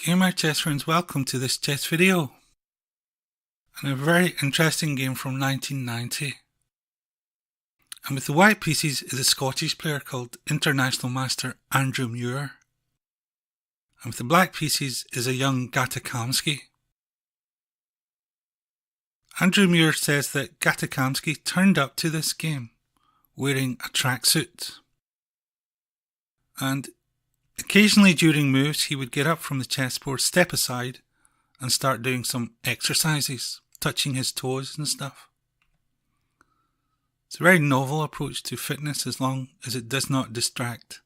Gamer chess friends, welcome to this chess video. And a very interesting game from 1990. And with the white pieces is a Scottish player called International Master Andrew Muir. And with the black pieces is a young Gata Kamsky. Andrew Muir says that Gata Kamsky turned up to this game wearing a tracksuit. And occasionally during moves he would get up from the chessboard, step aside and start doing some exercises, touching his toes and stuff. It's a very novel approach to fitness as long as it does not distract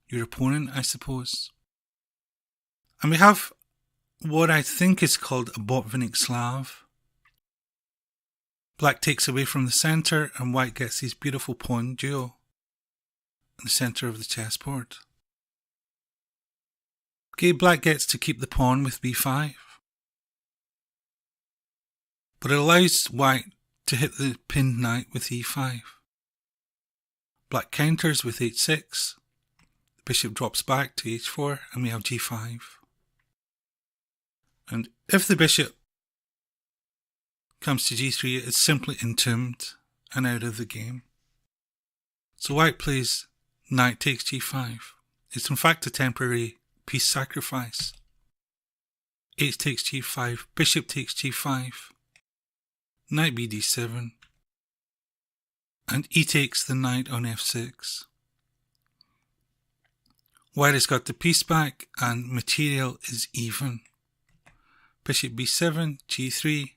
your opponent, I suppose. And we have what I think is called a Botvinnik Slav. Black takes away from the centre and white gets these beautiful pawn duo in the centre of the chessboard. Okay, black gets to keep the pawn with b5. But it allows white to hit the pinned knight with e5. Black counters with h6. The bishop drops back to h4 and we have g5. And if the bishop comes to g3, it's simply entombed and out of the game. So white plays knight takes g5. It's in fact a temporary piece sacrifice. H takes g5, bishop takes g5, knight bd7, and e takes the knight on f6. White has got the piece back and material is even. Bishop b7, g3,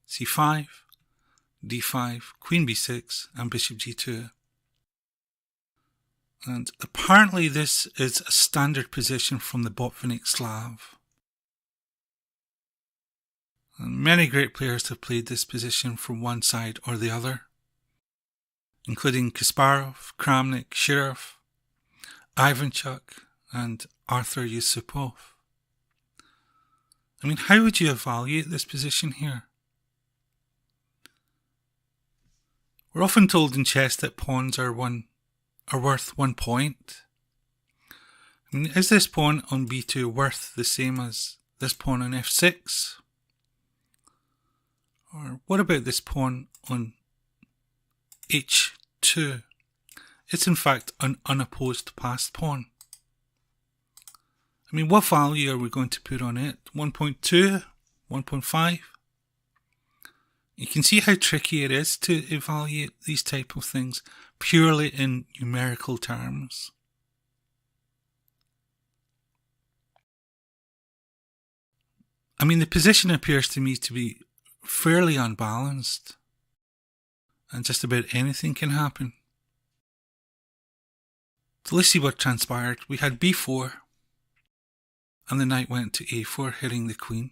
c5, d5, queen b6, and bishop g2. And apparently this is a standard position from the Botvinnik Slav. And many great players have played this position from one side or the other, including Kasparov, Kramnik, Shirov, Ivanchuk, and Yusupov. I mean, how would you evaluate this position here? We're often told in chess that pawns are worth 1 point. I mean, is this pawn on b2 worth the same as this pawn on f6? Or what about this pawn on h2? It's in fact an unopposed passed pawn. I mean, what value are we going to put on it? 1.2? 1.5? You can see how tricky it is to evaluate these type of things purely in numerical terms. I mean, the position appears to me to be fairly unbalanced, and just about anything can happen. So let's see what transpired. We had b4, and the knight went to a4, hitting the queen.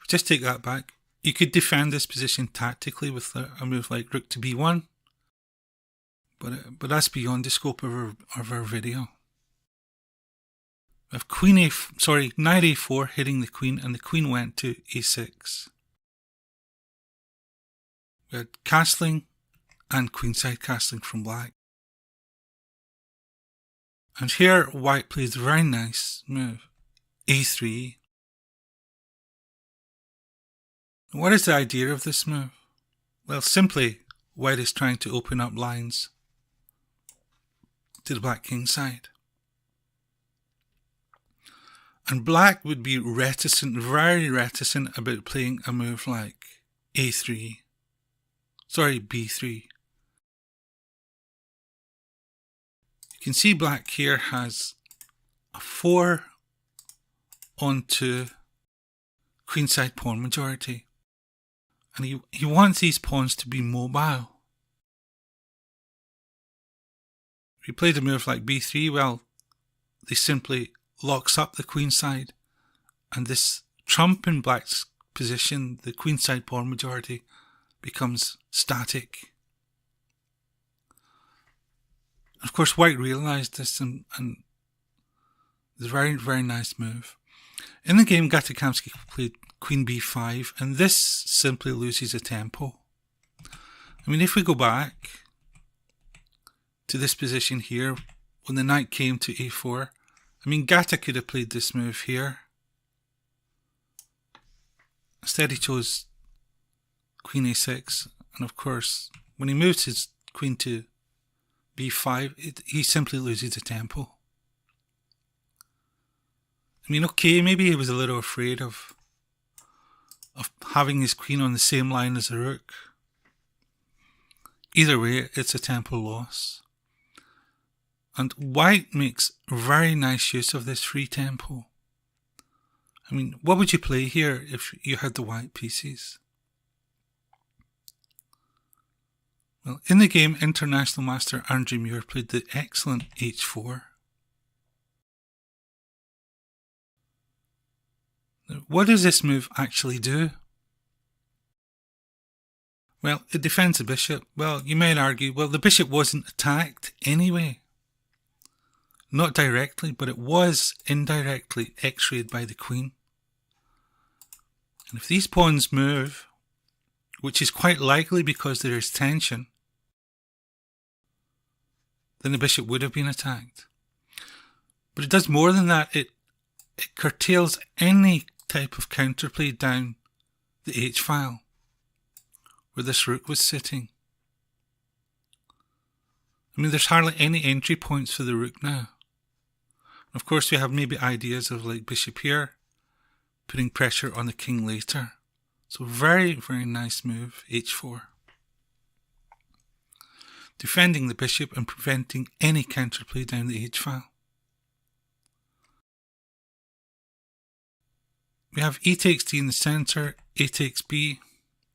Just take that back. You could defend this position tactically with a move like rook to b1, but that's beyond the scope of our video. We have knight a4 hitting the queen, and the queen went to a6. We had castling and queenside castling from black. And here white plays a very nice move, a3. What is the idea of this move? Well, simply white is trying to open up lines to the black king side. And black would be very reticent about playing a move like b3. You can see black here has a 4-on-2 queenside pawn majority. And he wants these pawns to be mobile. If he played a move like b3, well, they simply locks up the queenside, and this trump in black's position, the queenside pawn majority, becomes static. Of course, white realised this and it's a very, very nice move. In the game, Gata Kamsky played queen b5, and this simply loses a tempo. I mean, if we go back to this position here, when the knight came to a4, I mean, Gata could have played this move here. Instead he chose queen a6, and of course when he moves his queen to b5, he simply loses the tempo. I mean, okay, maybe he was a little afraid of having his queen on the same line as the rook. Either way, it's a tempo loss. And white makes very nice use of this free tempo. I mean, what would you play here if you had the white pieces? Well, in the game, International Master Andrew Muir played the excellent h4. Now, what does this move actually do? Well, it defends the bishop. Well, you might argue, well, the bishop wasn't attacked anyway. Not directly, but it was indirectly x-rayed by the queen. And if these pawns move, which is quite likely because there is tension, then the bishop would have been attacked. But it does more than that. It curtails any type of counterplay down the h-file where this rook was sitting. I mean, there's hardly any entry points for the rook now. Of course, we have maybe ideas of like bishop here, putting pressure on the king later. So very, very nice move, h4. Defending the bishop and preventing any counterplay down the h-file. We have e takes d in the centre, a takes b,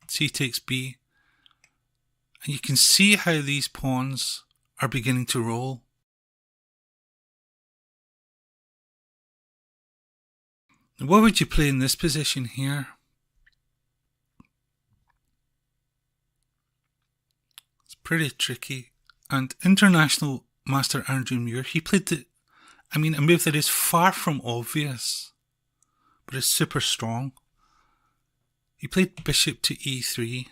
c takes b. And you can see how these pawns are beginning to roll. Now, what would you play in this position here? It's pretty tricky. And International Master Andrew Muir, he played a move that is far from obvious, but is super strong. He played bishop to e3.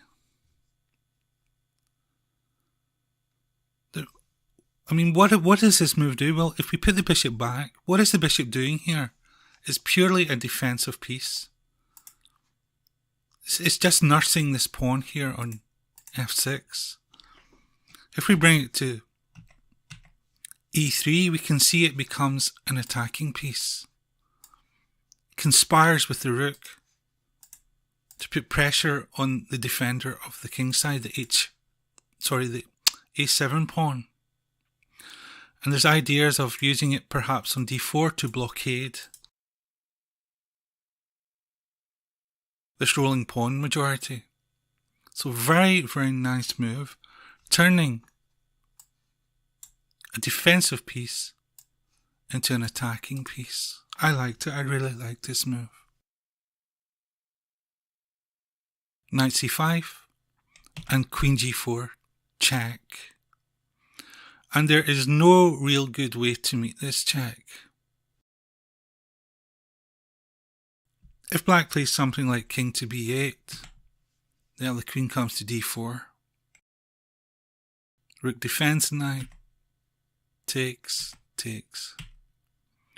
I mean, what does this move do? Well, if we put the bishop back, what is the bishop doing here? It's purely a defensive piece. It's just nursing this pawn here on f6. If we bring it to e3, we can see it becomes an attacking piece. It conspires with the rook to put pressure on the defender of the king side, the a7 pawn. And there's ideas of using it perhaps on d4 to blockade this rolling pawn majority. So very, very nice move, turning a defensive piece into an attacking piece. I liked it. I really liked this move. Knight c5 and queen g4, check. And there is no real good way to meet this check. If black plays something like king to b8, now the queen comes to d4. Rook defends the knight. Takes.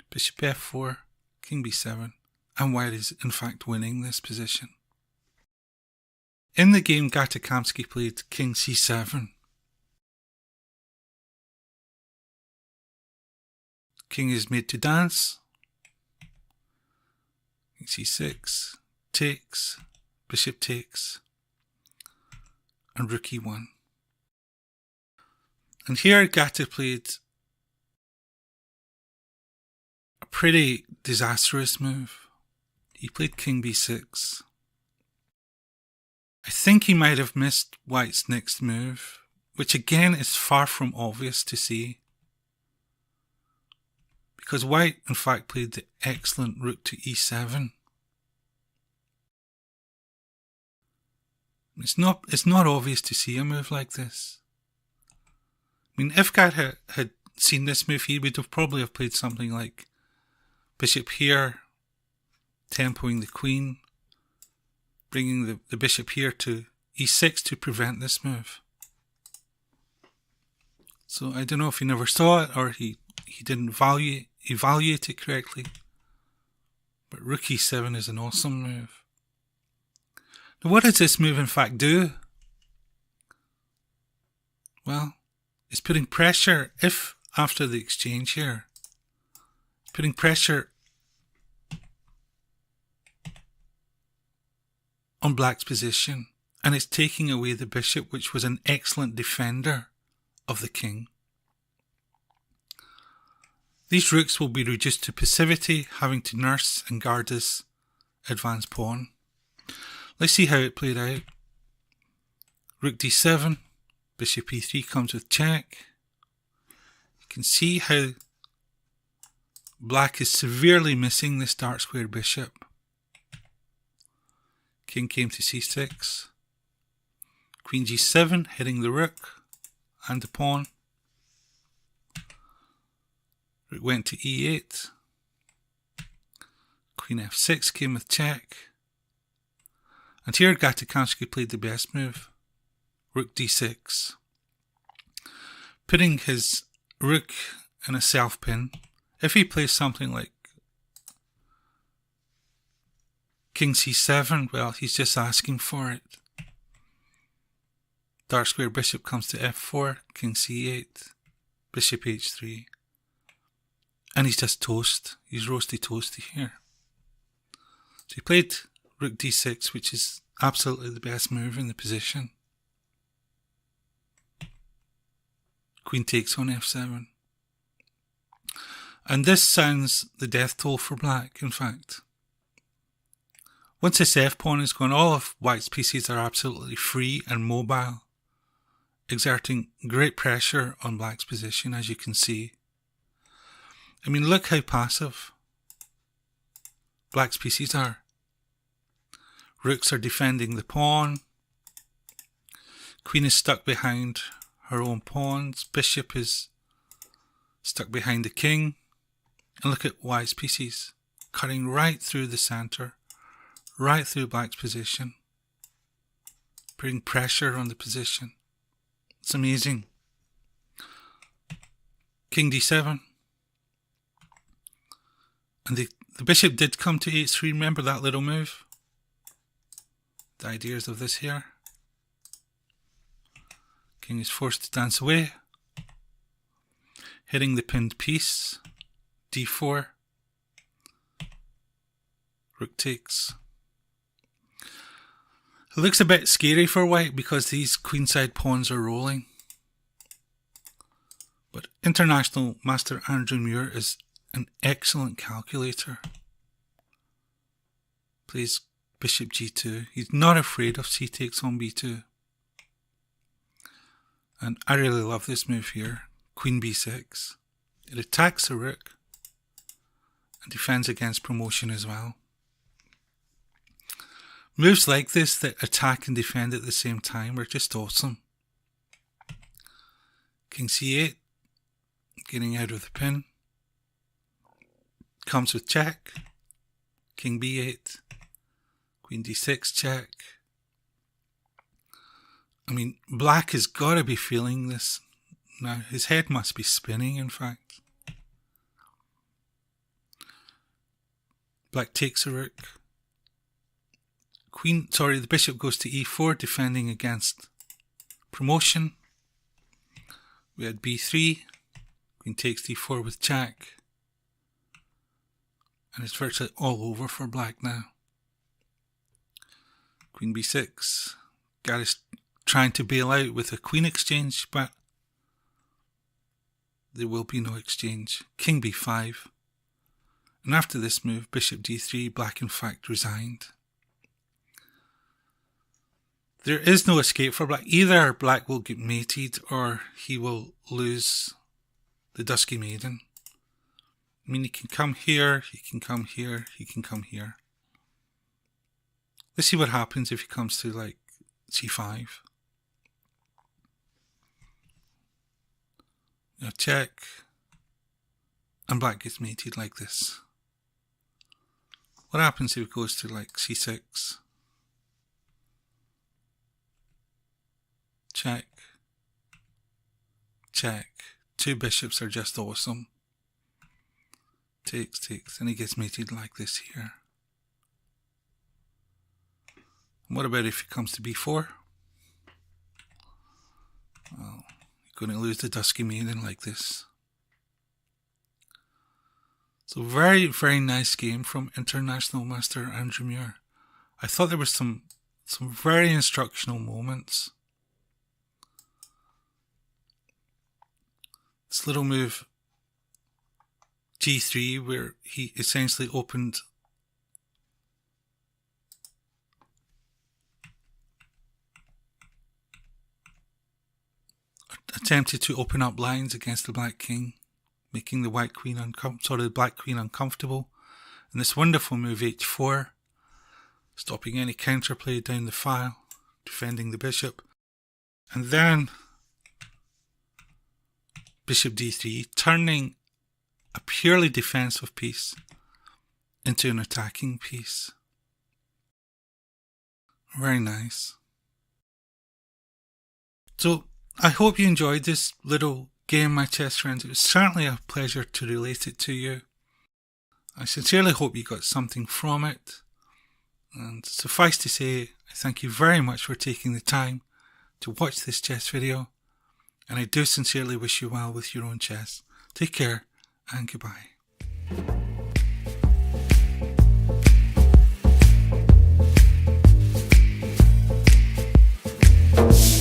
Bishop f4, king b7. And white is in fact winning this position. In the game, Gata Kamsky played king c7. King is made to dance. King c6, takes, bishop takes, and rook e1. And here Gata played a pretty disastrous move. He played king b6. I think he might have missed white's next move, which again is far from obvious to see. Because white in fact played the excellent rook to e7. It's not obvious to see a move like this. I mean, if Gata had seen this move, he would have probably played something like bishop here, tempoing the queen, bringing the bishop here to e6 to prevent this move. So I don't know if he never saw it or he didn't value evaluate it correctly. But rook e7 is an awesome move. Now what does this move in fact do? Well, it's putting pressure, if after the exchange here, putting pressure on black's position, and it's taking away the bishop, which was an excellent defender of the king. These rooks will be reduced to passivity, having to nurse and guard this advanced pawn. Let's see how it played out. Rook d7, bishop e3 comes with check. You can see how black is severely missing this dark square bishop. King came to c6. Queen g7, hitting the rook and the pawn. Rook went to e8. Queen f6 came with check. And here Gata Kamsky played the best move. Rook d6. Putting his rook in a self-pin. If he plays something like king c7, well, he's just asking for it. Dark square bishop comes to f4, king c8, bishop h3. And he's just toast. He's roasty toasty here. So he played rook d6, which is absolutely the best move in the position. Queen takes on f7. And this sounds the death toll for black, in fact. Once this f-pawn is gone, all of white's pieces are absolutely free and mobile, exerting great pressure on black's position, as you can see. I mean, look how passive black's pieces are. Rooks are defending the pawn. Queen is stuck behind her own pawns. Bishop is stuck behind the king. And look at white's pieces cutting right through the center, right through black's position, putting pressure on the position. It's amazing. King d7. And the bishop did come to h3. Remember that little move? The ideas of this here. King is forced to dance away. Hitting the pinned piece. d4. Rook takes. It looks a bit scary for white because these queenside pawns are rolling. But International Master Andrew Muir is an excellent calculator. Plays bishop g2. He's not afraid of c takes on b2. And I really love this move here. Queen b6. It attacks the rook and defends against promotion as well. Moves like this that attack and defend at the same time are just awesome. King c8, getting out of the pin. Comes with check. King b8. Queen d6 check. I mean, black has got to be feeling this now. His head must be spinning, in fact. Black takes a rook. The bishop goes to e4, defending against promotion. We had b3. Queen takes d4 with check. And it's virtually all over for black now. Queen b6. Gata's trying to bail out with a queen exchange, but there will be no exchange. King b5. And after this move, bishop d3, black in fact resigned. There is no escape for black. Either black will get mated or he will lose the Dusky Maiden. I mean, he can come here, he can come here, he can come here. Let's see what happens if he comes to like c5. Now check. And black gets mated like this. What happens if it goes to like c6? Check. Check. Two bishops are just awesome. takes, and he gets mated like this here. And what about if he comes to b4? Well, you're going to lose the dusky maiden like this. So very, very nice game from International Master Andrew Muir. I thought there was some very instructional moments. This little move g3 where he essentially attempted to open up lines against the black king, making the black queen uncomfortable. And this wonderful move h4, stopping any counterplay down the file, defending the bishop. And then bishop d3, turning a purely defensive piece into an attacking piece. Very nice. So I hope you enjoyed this little game, my chess friends. It was certainly a pleasure to relate it to you. I sincerely hope you got something from it. And suffice to say, I thank you very much for taking the time to watch this chess video. And I do sincerely wish you well with your own chess. Take care and goodbye.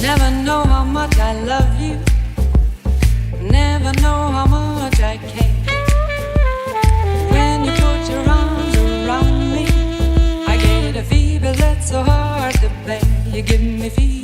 Never know how much I love you. Never know how much I care. When you put your arms around me, I get a fever that's so hard to bear. You give me fever.